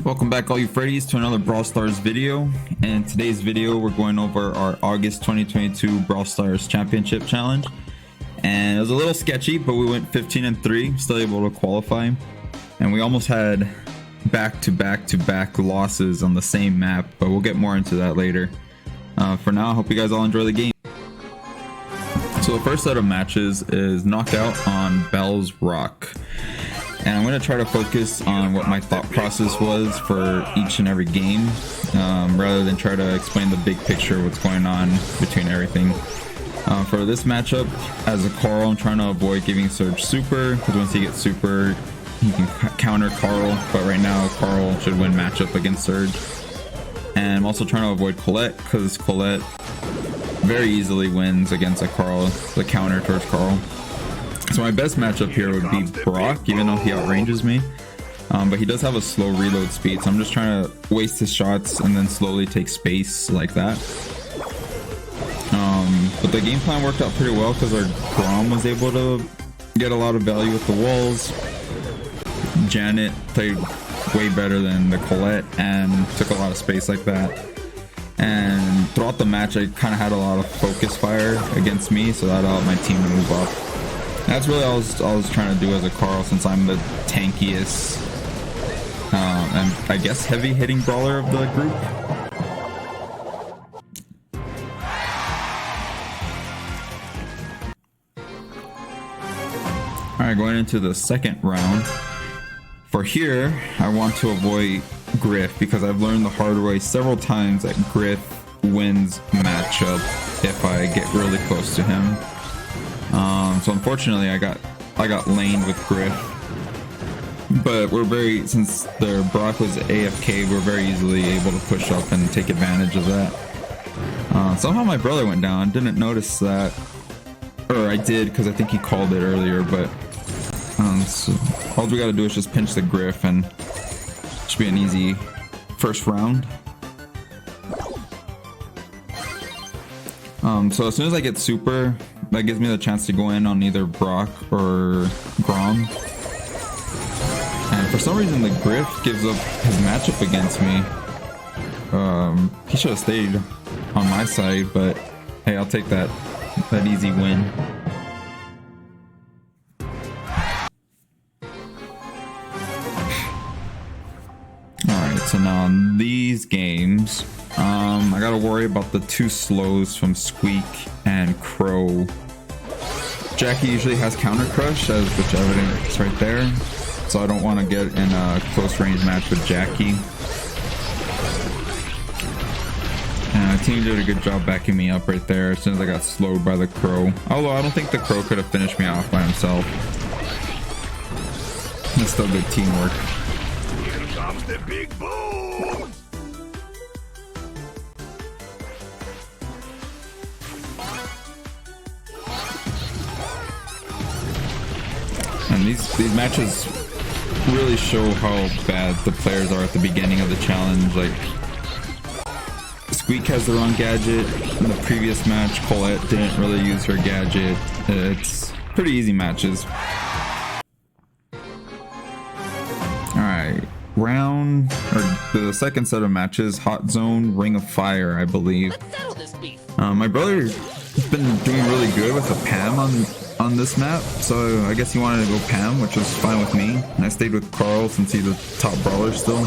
Welcome back all you Freddies to another Brawl Stars video. In today's video we're going over our August 2022 Brawl Stars Championship Challenge. And it was a little sketchy, but we went 15-3, still able to qualify. And we almost had back-to-back losses on the same map, but we'll get more into that later. For now, I hope you guys all enjoy the game. So the first set of matches is Knockout on Bell's Rock. And I'm going to try to focus on what my thought process was for each and every game, rather than try to explain the big picture of what's going on between everything. For this matchup, as a Carl, I'm trying to avoid giving Surge Super, because once he gets Super, he can counter Carl, but right now Carl should win matchup against Surge. And I'm also trying to avoid Colette, because Colette very easily wins against a Carl, the counter towards Carl. So my best matchup here would be Brock, even though he outranges me. But he does have a slow reload speed, so I'm just trying to waste his shots and then slowly take space like that. But the game plan worked out pretty well because our Grom was able to get a lot of value with the walls. Janet played way better than the Colette and took a lot of space like that. And throughout the match, I kind of had a lot of focus fire against me, so that allowed my team to move up. That's really all I was trying to do as a Carl, since I'm the tankiest and I guess heavy hitting brawler of the group. Alright, going into the second round. For here, I want to avoid Griff, because I've learned the hard way several times that Griff wins matchup if I get really close to him. So unfortunately I got laned with Griff, but since their Brock was AFK, we're very easily able to push up and take advantage of that. Somehow my brother went down, didn't notice that, or I did because I think he called it earlier, but so all we gotta do is just pinch the Griff and it should be an easy first round. So as soon as I get Super, that gives me the chance to go in on either Brock or Grom. And for some reason the Griff gives up his matchup against me. He should have stayed on my side, but hey, I'll take that easy win. Alright, so now in these games, I gotta worry about the two slows from Squeak and Crow. Jackie usually has Counter Crush, as which evidence right there, so I don't want to get in a close range match with Jackie. And the team did a good job backing me up right there as soon as I got slowed by the Crow. Although I don't think the Crow could have finished me off by himself. It's still good teamwork. Here comes the big boom! And these matches really show how bad the players are at the beginning of the challenge. Like, Squeak has the wrong gadget. In the previous match, Colette didn't really use her gadget. It's pretty easy matches. Alright, the second set of matches, Hot Zone, Ring of Fire, I believe. My brother's been doing really good with the Pam on this map, so I guess he wanted to go Pam, which was fine with me. And I stayed with Carl since he's a top brawler still.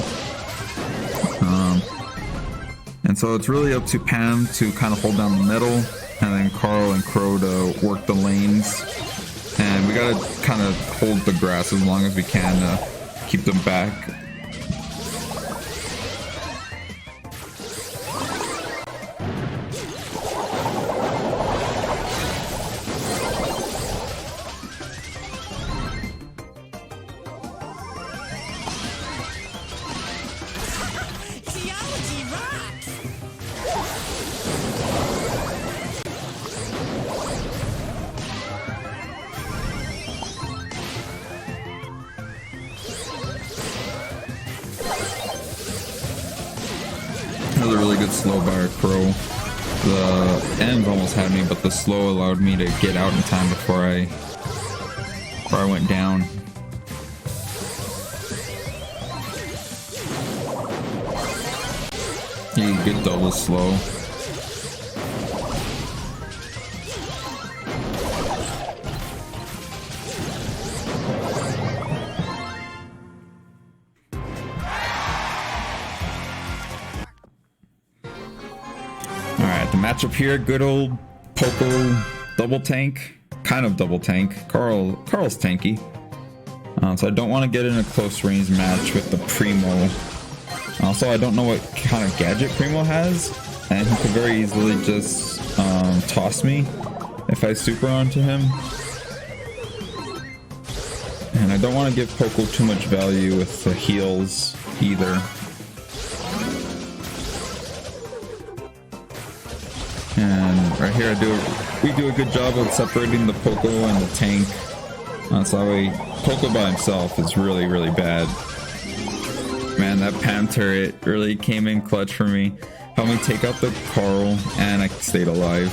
And so it's really up to Pam to kind of hold down the middle, and then Carl and Crow to work the lanes. And we gotta kind of hold the grass as long as we can to keep them back. That was a really good slow by our Crow. The end almost had me, but the slow allowed me to get out in time before I went down. You get double slow. Alright, the matchup here, good old Poco double tank. Kind of double tank. Carl's tanky. So I don't want to get in a close range match with the Primo. Also, I don't know what kind of gadget Primo has, and he could very easily just toss me if I super onto him. And I don't want to give Poco too much value with the heals either. And right here we do a good job of separating the Poco and the tank. So that way, Poco by himself is really, really bad. Man, that Pam turret really came in clutch for me. Helped me take out the Carl, and I stayed alive.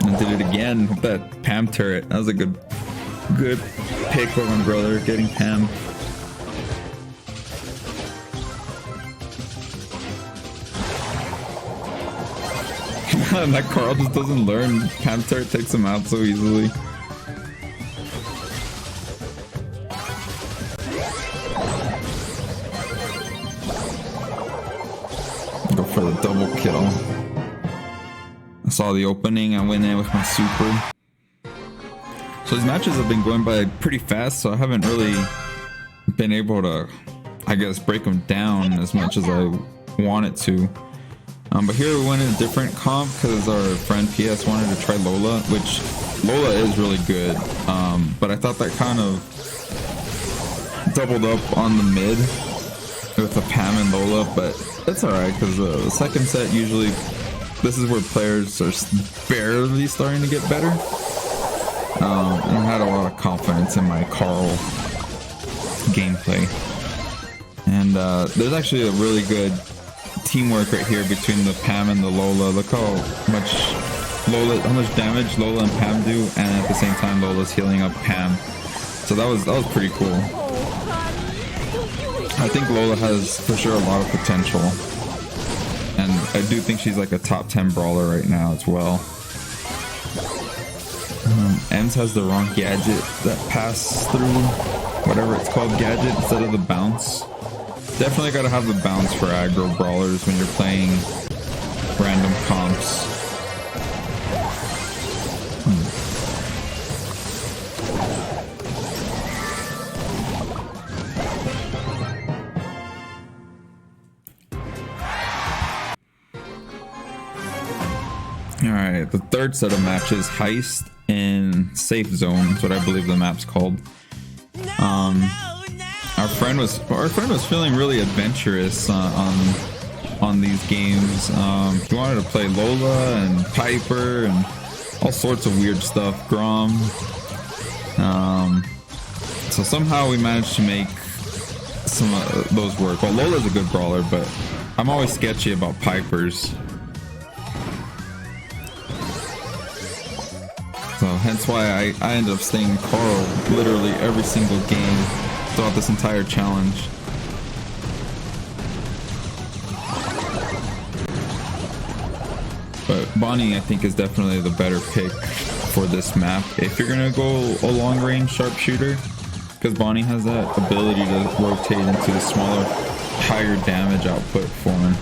And did it again with that Pam turret. That was a good pick for my brother, getting Pam. And that Carl just doesn't learn. Pam turret takes him out so easily. Go for the double kill. I saw the opening, I went in with my super. So these matches have been going by pretty fast, so I haven't really been able to, I guess, break them down as much as I wanted to. But here we went in a different comp because our friend PS wanted to try Lola, which Lola is really good. But I thought that kind of doubled up on the mid with the Pam and Lola, but that's alright because the second set usually, this is where players are barely starting to get better. And I had a lot of confidence in my Carl gameplay. And there's actually a really good teamwork right here between the Pam and the Lola. Look how much damage Lola and Pam do, and at the same time Lola's healing up Pam. So that was pretty cool. I think Lola has for sure a lot of potential, and I do think she's like a top 10 brawler right now as well. Ems has the wrong gadget, that pass through, whatever it's called, gadget instead of the bounce. Definitely gotta have the bounce for aggro brawlers when you're playing random comps. Alright, the third set of matches, Heist in Safe Zone, is what I believe the map's called. Our friend was feeling really adventurous on these games. He wanted to play Lola and Piper and all sorts of weird stuff. Grom. So somehow we managed to make some of those work. Well, Lola's a good brawler, but I'm always sketchy about Pipers. So hence why I ended up staying Carl literally every single game throughout this entire challenge. But Bonnie, I think, is definitely the better pick for this map if you're gonna go a long range sharpshooter, because Bonnie has that ability to rotate into the smaller, higher damage output for him.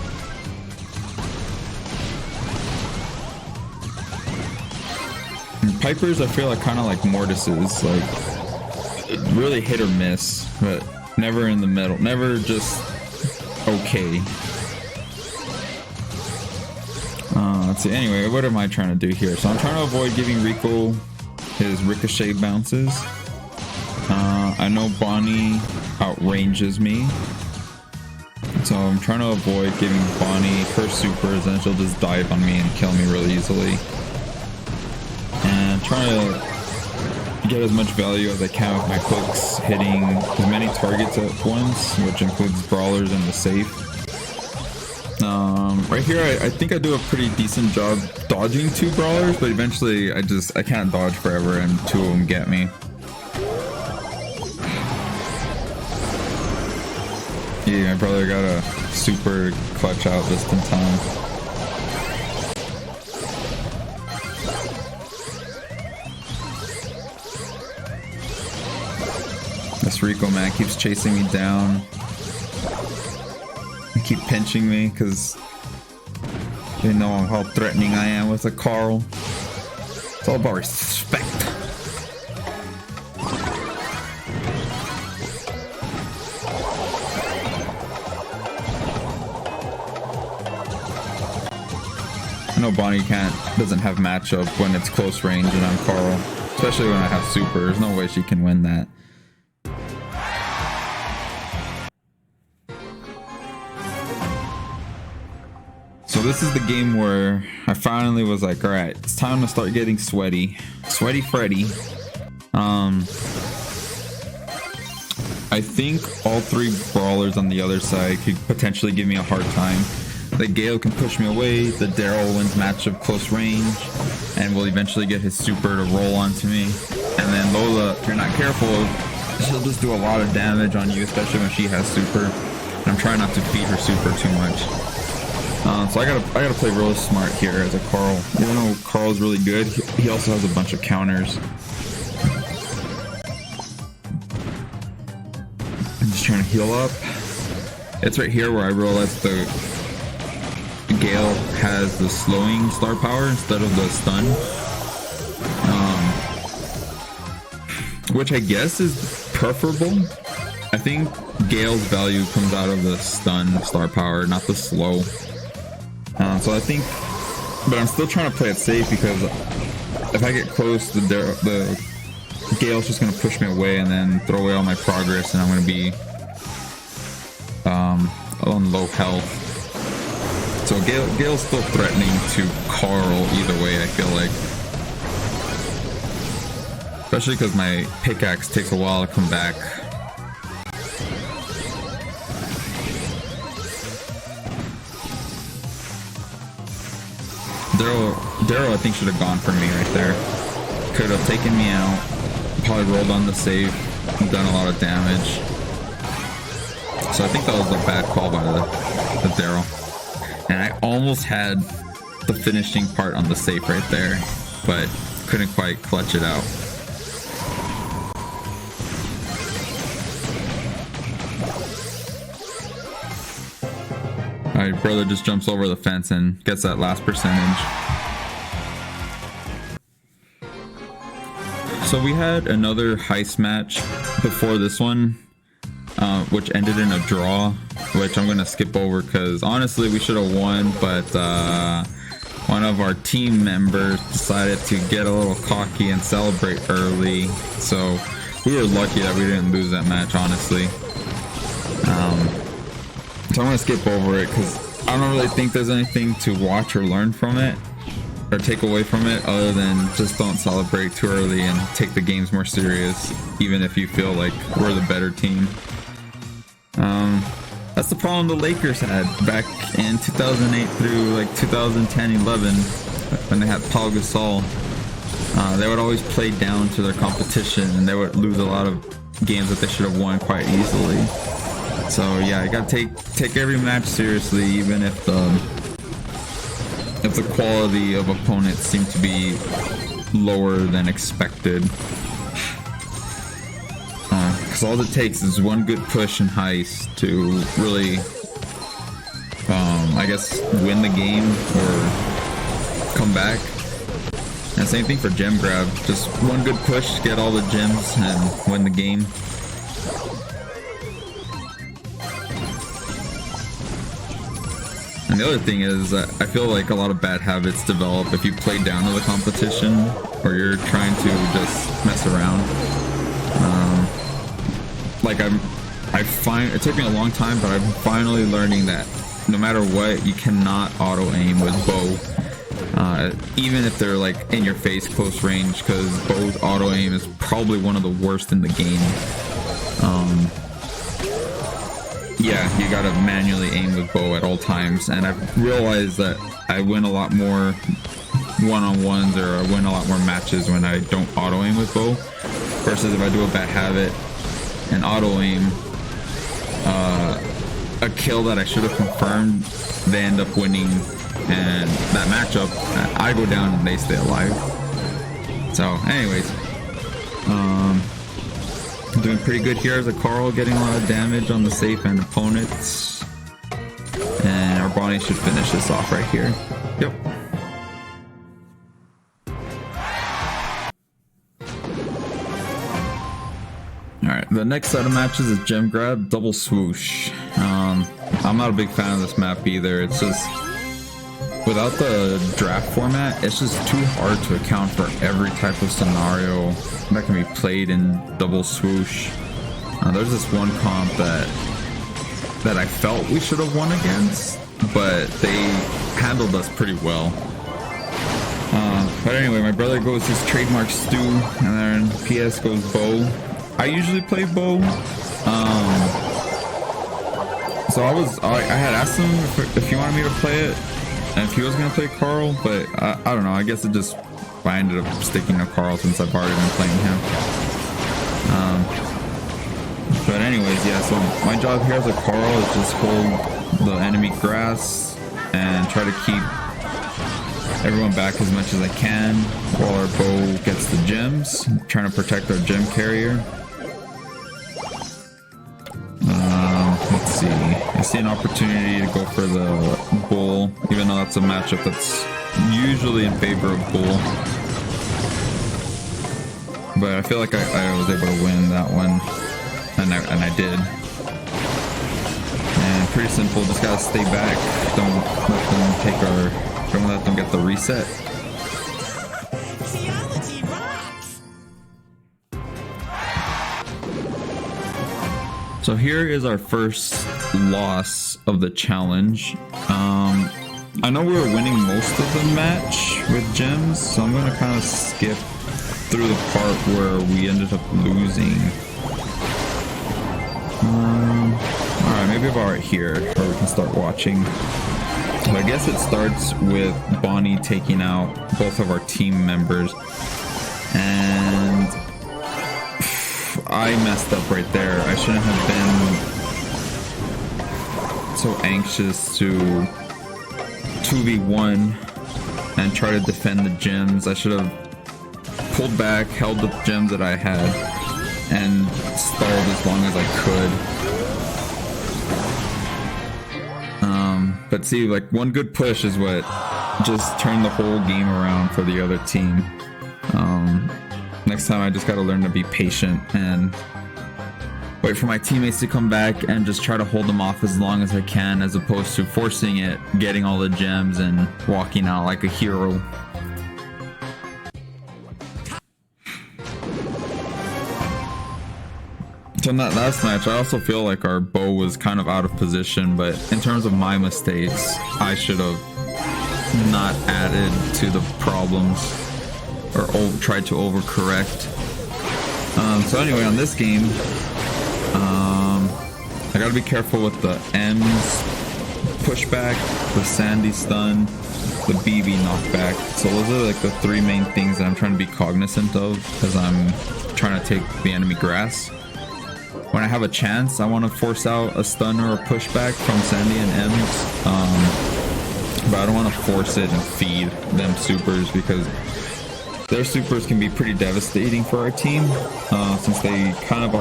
And Pipers, I feel like kind of like Mortises, like really hit or miss, but never in the middle, never just okay. Let's see. Anyway, what am I trying to do here? So I'm trying to avoid giving Rico his ricochet bounces. I know Bonnie outranges me, so I'm trying to avoid giving Bonnie her supers, and she'll just dive on me and kill me really easily. And trying to get as much value as I can with my clicks, hitting as many targets at once, which includes brawlers and the safe. Right here, I think I do a pretty decent job dodging two brawlers, but eventually I can't dodge forever and two of them get me. lucky my brother got a super clutch out just in time. This Rico man keeps chasing me down. He keep pinching me because they know how threatening I am with a Carl. It's all about respect. I know Bonnie doesn't have matchup when it's close range and I'm Carl, especially when I have super. There's no way she can win that. So this is the game where I finally was like, all right, it's time to start getting sweaty. Sweaty Freddy. I think all three brawlers on the other side could potentially give me a hard time. The Gale can push me away, the Daryl wins matchup close range, and will eventually get his super to roll onto me. And then Lola, if you're not careful, she'll just do a lot of damage on you, especially when she has super. And I'm trying not to feed her super too much. So I gotta play real smart here as a Carl. Even though Carl's really good, he also has a bunch of counters. I'm just trying to heal up. It's right here where I realized the Gale has the slowing star power instead of the stun, which I guess is preferable. I think Gale's value comes out of the stun star power, not the slow. So I think, but I'm still trying to play it safe because if I get close, the Gale's just gonna push me away and then throw away all my progress, and I'm gonna be on low health. So Gale's still threatening to Carl either way, I feel like. Especially because my pickaxe takes a while to come back. Daryl I think should have gone for me right there. Could have taken me out, probably rolled on the save, and done a lot of damage. So I think that was a bad call by the Daryl. And I almost had the finishing part on the safe right there, but couldn't quite clutch it out. Alright, brother just jumps over the fence and gets that last percentage. So we had another heist match before this one, which ended in a draw, which I'm going to skip over because honestly we should have won, but one of our team members decided to get a little cocky and celebrate early. So we were lucky that we didn't lose that match, honestly. So I'm going to skip over it because I don't really think there's anything to watch or learn from it or take away from it other than just don't celebrate too early and take the games more serious, even if you feel like we're the better team. That's the problem the Lakers had back in 2008 through like 2010-11 when they had Paul Gasol. They would always play down to their competition and they would lose a lot of games that they should have won quite easily. So yeah, you gotta take every match seriously, even if the quality of opponents seem to be lower than expected. Because all it takes is one good push and heist to really, I guess, win the game or come back. And same thing for gem grab. Just one good push, get all the gems, and win the game. And the other thing is that I feel like a lot of bad habits develop if you play down to the competition or you're trying to just mess around. It took me a long time, but I'm finally learning that no matter what, you cannot auto aim with bow, even if they're like in your face close range, because bow's auto aim is probably one of the worst in the game. Yeah, you gotta manually aim with bow at all times, and I've realized that I win a lot more one-on-ones or I win a lot more matches when I don't auto aim with bow versus if I do a bad habit and auto aim. a kill that I should have confirmed. They end up winning, and that matchup, I go down and they stay alive. So anyways, doing pretty good here as a Carl, getting a lot of damage on the safe and opponents. And our Bonnie should finish this off right here. Yep. Alright, the next set of matches is Gem Grab, Double Swoosh. I'm not a big fan of this map either. It's just, without the draft format, it's just too hard to account for every type of scenario that can be played in Double Swoosh. There's this one comp that I felt we should have won against, but they handled us pretty well. But anyway, my brother goes his trademark Stu, and then PS goes Bo. I usually play Bo. So I had asked him if he wanted me to play it, and if he was gonna play Carl, but I don't know. I guess I ended up sticking to Carl since I've already been playing him. But anyways, yeah. So my job here as a Carl is just hold the enemy grass and try to keep everyone back as much as I can while our Bo gets the gems. I'm trying to protect our gem carrier. Let's see. I see an opportunity to go for the bull, even though that's a matchup that's usually in favor of bull. But I feel like I was able to win that one, and I did. And pretty simple. Just gotta stay back. Don't let them get the reset. So here is our first loss of the challenge. I know we were winning most of the match with gems, so I'm gonna kind of skip through the part where we ended up losing. Alright, maybe about right here where we can start watching. So I guess it starts with Bonnie taking out both of our team members, and I messed up right there. I shouldn't have been so anxious to 2v1 and try to defend the gems. I should have pulled back, held the gems that I had, and stalled as long as I could. But see, like, one good push is what just turned the whole game around for the other team. Next time I just gotta learn to be patient and wait for my teammates to come back and just try to hold them off as long as I can, as opposed to forcing it, getting all the gems, and walking out like a hero. So in that last match, I also feel like our Bo was kind of out of position, but in terms of my mistakes, I should have not added to the problems or tried to overcorrect. So anyway, on this game, I gotta be careful with the M's pushback, the Sandy stun, the BB knockback. So those are like the three main things that I'm trying to be cognizant of as I'm trying to take the enemy grass. When I have a chance, I want to force out a stun or a pushback from Sandy and M's, but I don't want to force it and feed them supers, because their supers can be pretty devastating for our team, since they kind of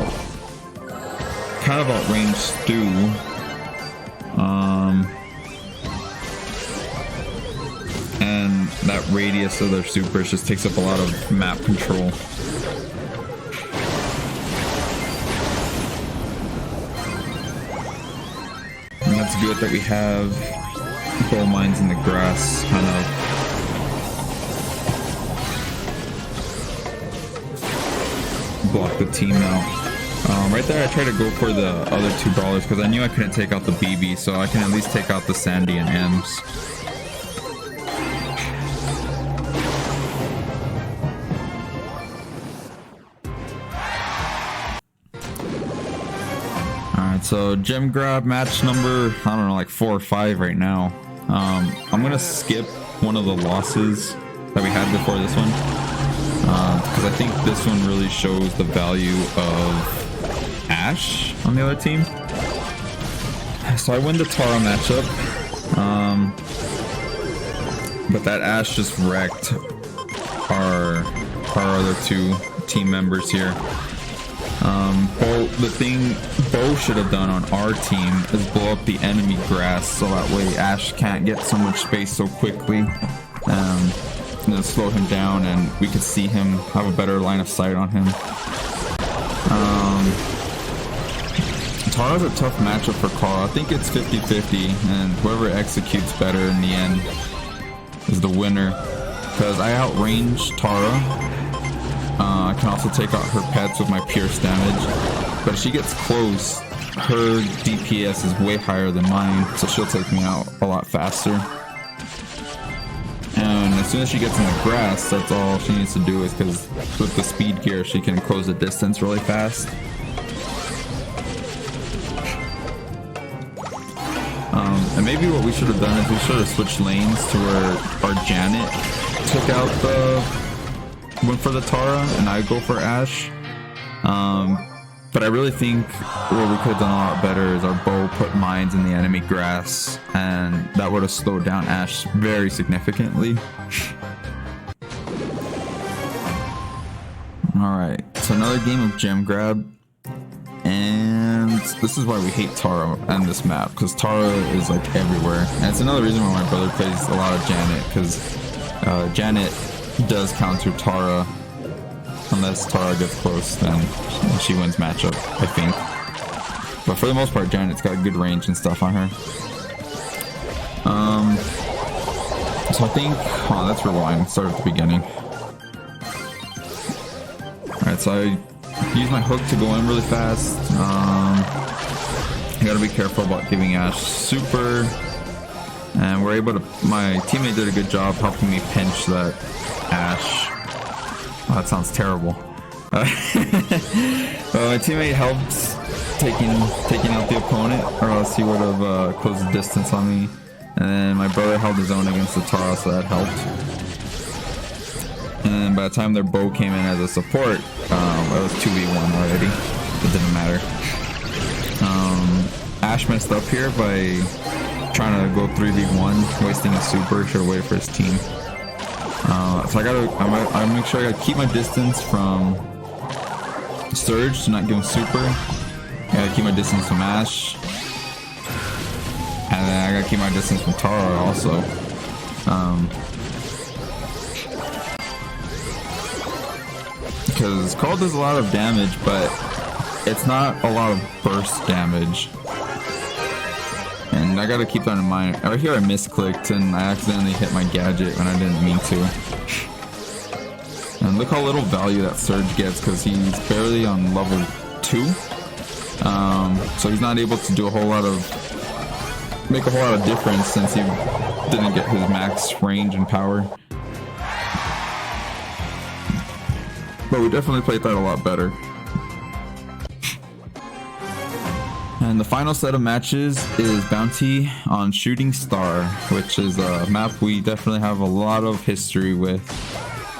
outrange Stu. And that radius of their supers just takes up a lot of map control. And that's good that we have gold mines in the grass, kind of block the team out. Right there I tried to go for the other two brawlers because I knew I couldn't take out the BB, so I can at least take out the Sandy and M's. Alright, so gem grab match number, I don't know, like 4 or 5 right now. I'm gonna skip one of the losses that we had before this one, because I think this one really shows the value of Ash on the other team. So I win the Tara matchup, but that Ashe just wrecked our other two team members here. The thing Bo should have done on our team is blow up the enemy grass so that way Ashe can't get so much space so quickly, and then slow him down, and we could see him, have a better line of sight on him. Tara's a tough matchup for Carl. I think it's 50-50, and whoever executes better in the end is the winner, because I outrange Tara. I can also take out her pets with my pierce damage, but if she gets close, her DPS is way higher than mine, so she'll take me out a lot faster. And as soon as she gets in the grass, that's all she needs to do, is because with the speed gear she can close the distance really fast. And maybe what we should have done is we should have switched lanes to where our Janet took out went for the Tara and I go for Ashe. But I really think what we could have done a lot better is our Bow put mines in the enemy grass, and that would have slowed down Ashe very significantly. Alright, so another game of gem grab, and this is why we hate Tara and this map, because Tara is like everywhere, and it's another reason why my brother plays a lot of Janet, because Janet does counter Tara. Unless Tara gets close, then she wins matchup, I think. But for the most part, Janet's got good range and stuff on her. So I think, oh, that's rewind. Start at the beginning. Alright, so I use my hook to go in really fast. I gotta be careful about giving Ashe super. And we're able to, my teammate did a good job helping me pinch that Ashe. Oh, that sounds terrible. My teammate helped taking out the opponent, or else he would have closed the distance on me. And then my brother held his own against the Tara, so that helped. And then by the time their Bow came in as a support, it was 2v1 already. It didn't matter. Ashe messed up here by trying to go 3v1, wasting a super. Should have waited for his team. So I make sure I gotta keep my distance from Surge to not give him super. I gotta keep my distance from Ashe. And then I gotta keep my distance from Tara also. Because Carl does a lot of damage, but it's not a lot of burst damage. And I gotta keep that in mind. Right here I misclicked and I accidentally hit my gadget when I didn't mean to. And look how little value that Surge gets, because he's barely on level 2. So he's not able to do make a whole lot of difference since he didn't get his max range and power. But we definitely played that a lot better. And the final set of matches is Bounty on Shooting Star, which is a map we definitely have a lot of history with.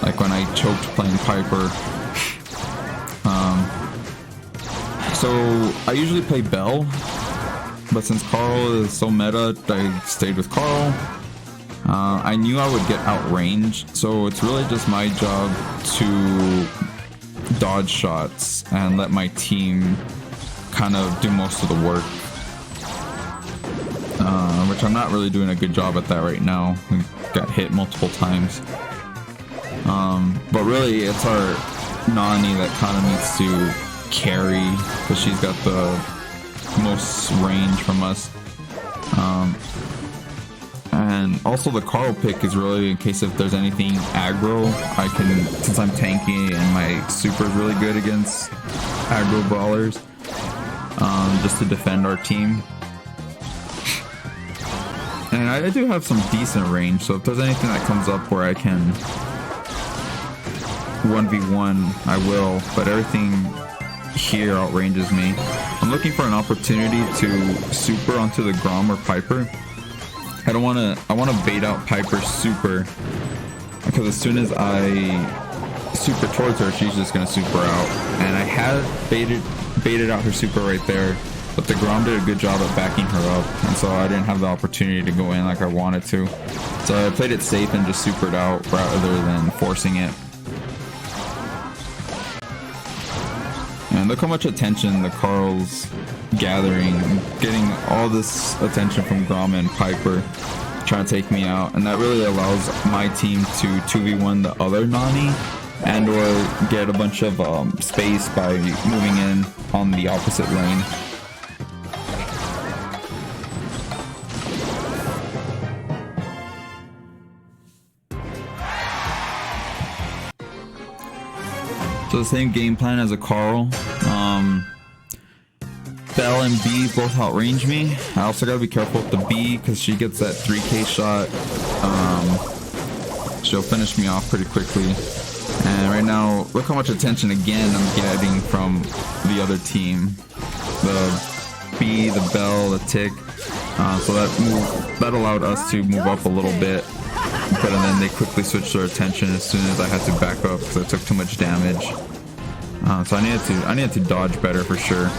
Like when I choked playing Piper. So I usually play Bell, but since Carl is so meta, I stayed with Carl. I knew I would get outranged, so it's really just my job to dodge shots and let my team kind of do most of the work, which I'm not really doing a good job at that right now. We got hit multiple times, but really it's our Nani that kind of needs to carry, because she's got the most range from us. And also the Carl pick is really in case if there's anything aggro, I can, since I'm tanky and my super is really good against aggro brawlers, just to defend our team. And I do have some decent range, so if there's anything that comes up where I can 1v1, I will, but everything here outranges me. I'm looking for an opportunity to super onto the Grom or Piper. I want to bait out Piper's super, because as soon as I super towards her, she's just gonna super out. And I had baited out her super right there, but the Grom did a good job at backing her up, and so I didn't have the opportunity to go in like I wanted to. So I played it safe and just supered out rather than forcing it. And look how much attention the Carl's gathering, getting all this attention from Grom and Piper trying to take me out, and that really allows my team to 2v1 the other Nani and or get a bunch of space by moving in on the opposite lane. So the same game plan as a Carl. Bell and B both outrange me. I also gotta be careful with the B because she gets that 3k shot. She'll finish me off pretty quickly. And right now, look how much attention again I'm getting from the other team. The B, the Bell, the Tick. So that allowed us to move up a little bit. But and then they quickly switched their attention as soon as I had to back up because I took too much damage. So I needed to dodge better for sure.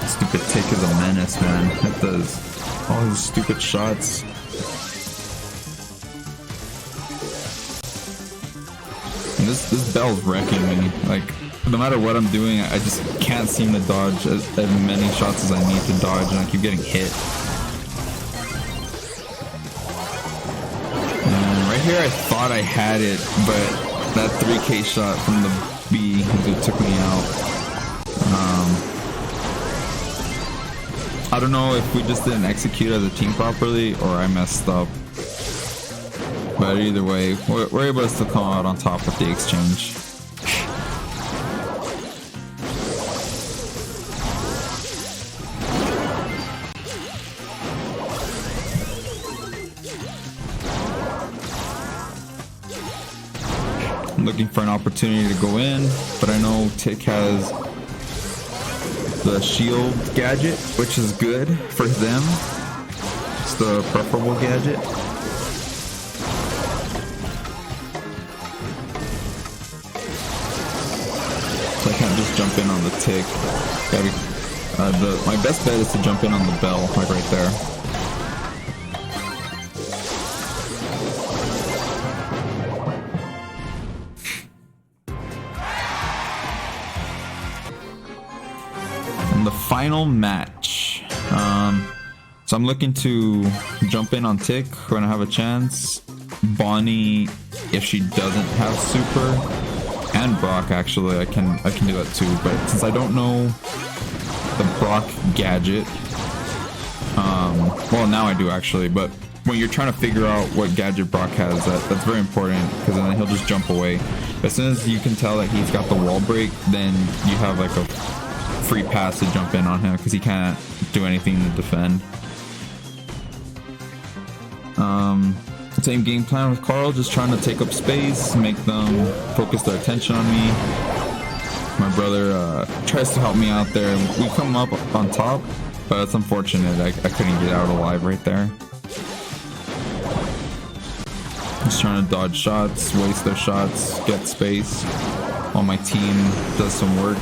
Stupid Tick is a menace, man. It does all his stupid shots. And this Bell's wrecking me. Like, no matter what I'm doing, I just can't seem to dodge as many shots as I need to dodge, and I keep getting hit. And right here I thought I had it, but that 3k shot from the B took me out. I don't know if we just didn't execute as a team properly or I messed up. But either way, we're able to still come out on top with the exchange. I'm looking for an opportunity to go in, but I know Tick has the shield gadget, which is good for them. It's the preferable gadget. So I can't just jump in on the Tick. My best bet is to jump in on the Bell, like right there. And the final match. So I'm looking to jump in on Tick when I have a chance. Bonnie, if she doesn't have super, and Brock actually, I can do that too. But since I don't know the Brock gadget, well now I do actually. But when you're trying to figure out what gadget Brock has, that's very important because then he'll just jump away. But as soon as you can tell that he's got the wall break, then you have like a free pass to jump in on him because he can't do anything to defend. Same game plan with Carl, just trying to take up space, make them focus their attention on me. My brother tries to help me out there. We come up on top, but it's unfortunate I couldn't get out alive right there. Just trying to dodge shots, waste their shots, get space while my team does some work.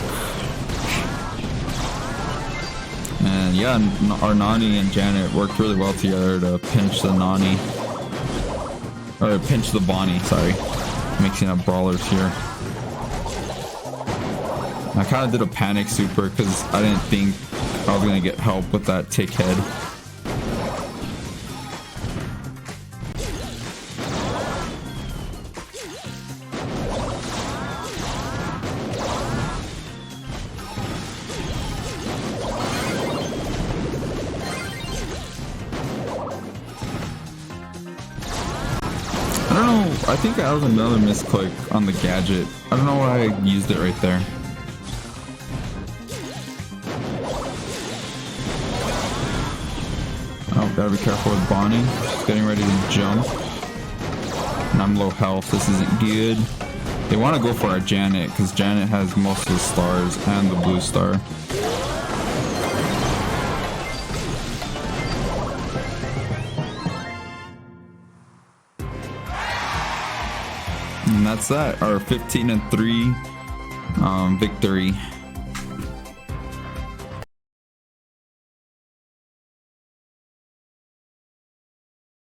And yeah, our Nani and Janet worked really well together to pinch the Nani. Or pinch the Bonnie, sorry. Mixing up brawlers here. I kind of did a panic super because I didn't think I was going to get help with that Tick head. I think that was another misclick on the gadget. I don't know why I used it right there. Oh, gotta be careful with Bonnie. She's getting ready to jump. And I'm low health. This isn't good. They want to go for our Janet because Janet has most of the stars and the blue star. And that's that. Our 15 and 3 victory.